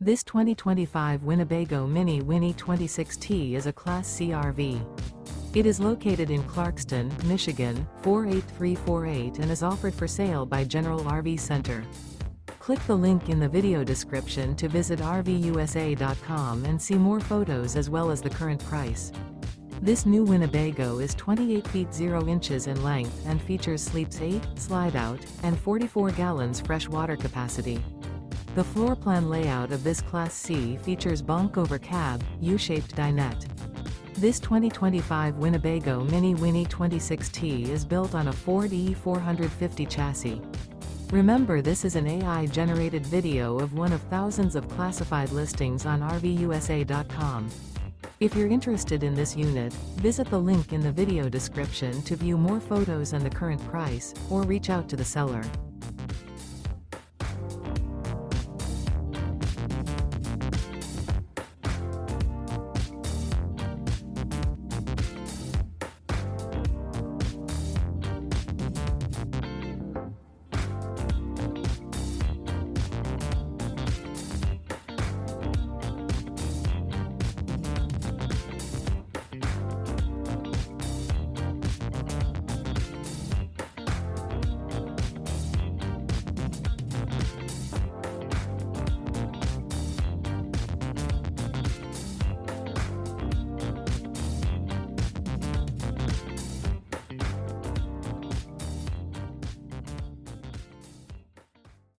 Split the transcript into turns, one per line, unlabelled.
This 2025 Winnebago Minnie Winnie 26T is a Class C RV. It is located in Clarkston, Michigan, 48348 and is offered for sale by General RV Center. Click the link in the video description to visit RVUSA.com and see more photos as well as the current price. This new Winnebago is 28 feet 0 inches in length and features sleeps 8, slide-out, and 44 gallons fresh water capacity. The floor plan layout of this Class C features bunk over cab, U-shaped dinette. This 2025 Winnebago Minnie Winnie 26T is built on a Ford E450 chassis. Remember, this is an AI-generated video of one of thousands of classified listings on RVUSA.com. If you're interested in this unit, visit the link in the video description to view more photos and the current price, or reach out to the seller.